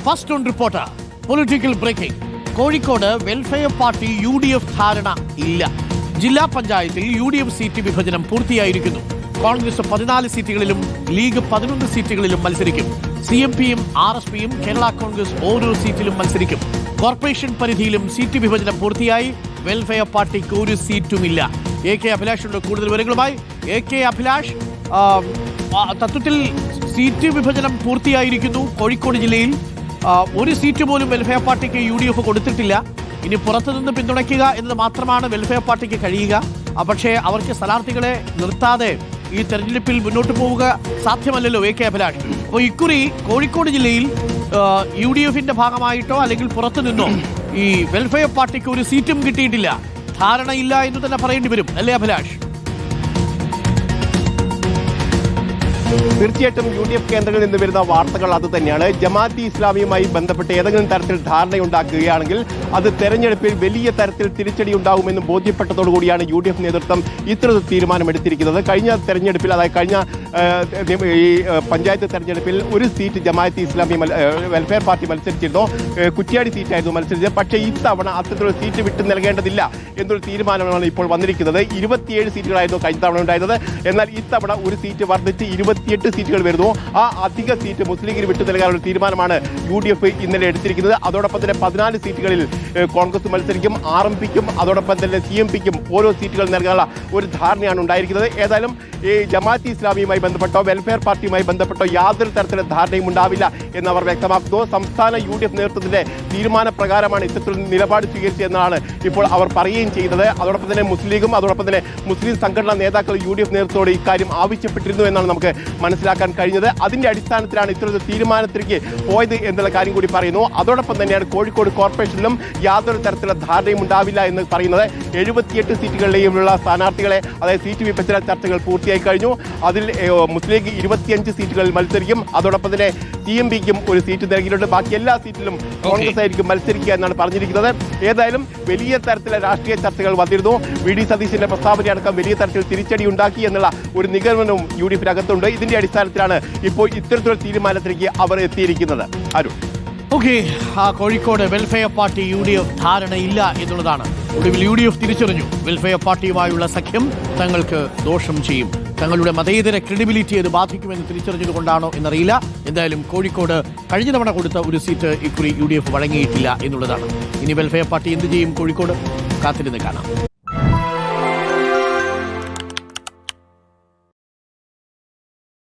First on reporter political breaking. Kozhikode welfare party UDF ധാരണ ഇല്ല. ജില്ലാ പഞ്ചായത്തിൽ UDF സീറ്റ് വിഭജനം പൂർത്തിയായിരിക്കുന്നു. കോൺഗ്രസ് 14 സീറ്റുകളിലും ലീഗ് 11 സീറ്റുകളിലും മത്സരിക്കും. CMPയും RSPയും കേരള കോൺഗ്രസ് ഓരോ സീറ്റിലും മത്സരിക്കും. കോർപ്പറേഷൻ പരിധിയിലും സീറ്റ് വിഭജനം പൂർത്തിയായി. വെൽഫെയർ പാർട്ടിക്ക് ഒരു സീറ്റുമില്ല. AK അഭിലാഷിന്റെ കൂടുതൽ വിവരങ്ങളുമായി. AK അഭിലാഷ്, തത്വത്തിൽ സീറ്റ് വിഭജനം പൂർത്തിയായിരിക്കുന്നു. കോഴിക്കോട് ജില്ലയിൽ ഒരു സീറ്റ് പോലും വെൽഫെയർ പാർട്ടിക്ക് UDF കൊടുത്തിട്ടില്ല. ഇനി പുറത്തുനിന്ന് പിന്തുണയ്ക്കുക എന്നത് മാത്രമാണ് വെൽഫെയർ പാർട്ടിക്ക് കഴിയുക. പക്ഷേ അവർക്ക് സ്ഥാനാർത്ഥികളെ നിർത്താതെ ഈ തെരഞ്ഞെടുപ്പിൽ മുന്നോട്ട് പോവുക സാധ്യമല്ലല്ലോ AK അഭിലാഷ്. അപ്പോൾ ഇക്കുറി കോഴിക്കോട് ജില്ലയിൽ UDFന്റെ ഭാഗമായിട്ടോ അല്ലെങ്കിൽ പുറത്തു നിന്നോ ഈ വെൽഫെയർ പാർട്ടിക്ക് ഒരു സീറ്റും കിട്ടിയിട്ടില്ല. ധാരണയില്ല എന്ന് തന്നെ പറയേണ്ടി വരും, അല്ലേ അഭിലാഷ്? തീർച്ചയായിട്ടും UDF കേന്ദ്രങ്ങളിൽ നിന്ന് വരുന്ന വാർത്തകൾ അത് തന്നെയാണ്. ജമാഅത്തെ ഇസ്ലാമിയുമായി ബന്ധപ്പെട്ട് ഏതെങ്കിലും തരത്തിൽ ധാരണയുണ്ടാക്കുകയാണെങ്കിൽ അത് തെരഞ്ഞെടുപ്പിൽ വലിയ തരത്തിൽ തിരിച്ചടി ഉണ്ടാകുമെന്ന് ബോധ്യപ്പെട്ടതോടുകൂടിയാണ് UDF നേതൃത്വം ഇത്തരത്തിൽ തീരുമാനമെടുത്തിരിക്കുന്നത്. കഴിഞ്ഞ തെരഞ്ഞെടുപ്പിൽ, അതായത് കഴിഞ്ഞ ഈ പഞ്ചായത്ത് തെരഞ്ഞെടുപ്പിൽ ഒരു seat Jamaat-e Islami welfare party മത്സരിച്ചിരുന്നു. കുറ്റ്യാടി സീറ്റായിരുന്നു മത്സരിച്ചത്. പക്ഷേ ഇത്തവണ അത്തരത്തിലുള്ള സീറ്റ് വിട്ടു നൽകേണ്ടതില്ല എന്നൊരു തീരുമാനമാണ് ഇപ്പോൾ വന്നിരിക്കുന്നത്. 27 സീറ്റുകളായിരുന്നു കഴിഞ്ഞ തവണ ഉണ്ടായിരുന്നത്. എന്നാൽ ഇത്തവണ ഒരു സീറ്റ് വർദ്ധിച്ച് 28 സീറ്റുകൾ വരുന്നു. ആ അധിക സീറ്റ് മുസ്ലിം ലീഗിന് വിട്ടു നൽകാനുള്ള തീരുമാനമാണ് UDF ഇന്നലെ എടുത്തിരിക്കുന്നത്. അതോടൊപ്പം തന്നെ 14 സീറ്റുകളിൽ കോൺഗ്രസ് മത്സരിക്കും. RMPക്കും അതോടൊപ്പം തന്നെ CMPക്കും ഓരോ സീറ്റുകൾ നൽകാനുള്ള ഒരു ധാരണയാണ് ഉണ്ടായിരിക്കുന്നത്. ഏതായാലും ഈ ജമാഅത്തെ ഇസ്ലാമിയുമായി ബന്ധപ്പെട്ടോ വെൽഫെയർ പാർട്ടിയുമായി ബന്ധപ്പെട്ടോ യാതൊരു തരത്തിലുള്ള ധാരണയും ഉണ്ടാവില്ല എന്നവർ വ്യക്തമാക്കുന്നു. സംസ്ഥാന UDF നേതൃത്വത്തിന്റെ തീരുമാനപ്രകാരമാണ് ഇത്തരത്തിലുള്ള നിലപാട് സ്വീകരിച്ചതെന്നാണ് ഇപ്പോൾ അവർ പറയുകയും ചെയ്യുന്നത്. അതോടൊപ്പം തന്നെ മുസ്ലിം ലീഗും അതോടൊപ്പം തന്നെ മുസ്ലിം സംഘടനാ നേതാക്കൾ UDF നേതൃത്വത്തോട് ഇക്കാര്യം ആവശ്യപ്പെട്ടിരുന്നു എന്നാണ് നമുക്ക് മനസ്സിലാക്കാൻ കഴിഞ്ഞത്. അതിന്റെ അടിസ്ഥാനത്തിലാണ് ഇത്തരത്തിൽ തീരുമാനത്തിലേക്ക് പോയത് എന്നുള്ള കാര്യം കൂടി പറയുന്നു. അതോടൊപ്പം തന്നെയാണ് കോഴിക്കോട് കോർപ്പറേഷനിലും യാതൊരു തരത്തിലുള്ള ധാരണയും ഉണ്ടാവില്ല എന്ന് പറയുന്നത്. 78 സീറ്റുകളിലെയുമുള്ള സ്ഥാനാർത്ഥികളെ, അതായത് സീറ്റ് വിഭജന ചർച്ചകൾ പൂർത്തിയായി കഴിഞ്ഞു. അതിൽ മുസ്ലിം ലീഗ് 25 സീറ്റുകളിൽ മത്സരിക്കും. അതോടൊപ്പം തന്നെ CMPക്കും ഒരു സീറ്റ് നൽകിയിട്ടുണ്ട്. ബാക്കി എല്ലാ സീറ്റിലും കോൺഗ്രസ് ആയിരിക്കും മത്സരിക്കുക എന്നാണ് പറഞ്ഞിരിക്കുന്നത്. ഏതായാലും വലിയ തരത്തിലുള്ള രാഷ്ട്രീയ ചർച്ചകൾ വന്നിരുന്നു. VD സതീശന്റെ പ്രസ്താവനയടക്കം വലിയ തരത്തിൽ തിരിച്ചടി ഉണ്ടാക്കി എന്നുള്ള ഒരു നിഗമനവും UDFിനകത്തുണ്ട്. ഇതിന്റെ അടിസ്ഥാനത്തിലാണ് ഇപ്പോൾ ഇത്തരത്തിലുള്ള തീരുമാനത്തിലേക്ക് അവർ എത്തിയിരിക്കുന്നത്. Arun, Kozhikode welfare party UDF ധാരണയില്ല എന്നുള്ളതാണ്. ഒടുവിൽ UDF തിരിച്ചറിഞ്ഞു വെൽഫെയർ പാർട്ടിയുമായുള്ള സഖ്യം തങ്ങൾക്ക് ദോഷം ചെയ്യും. തങ്ങളുടെ മതേതര ക്രെഡിബിലിറ്റി അത് ബാധിക്കുമെന്ന് തിരിച്ചറിഞ്ഞതുകൊണ്ടാണോ എന്നറിയില്ല. എന്തായാലും കോഴിക്കോട് കഴിഞ്ഞ തവണ കൊടുത്ത ഒരു സീറ്റ് ഇക്കുറി UDF വഴങ്ങിയിട്ടില്ല എന്നുള്ളതാണ്. ഇനി വെൽഫെയർ പാർട്ടി എന്ത് ചെയ്യും കോഴിക്കോട്? കാത്തിരുന്ന് കാണാം.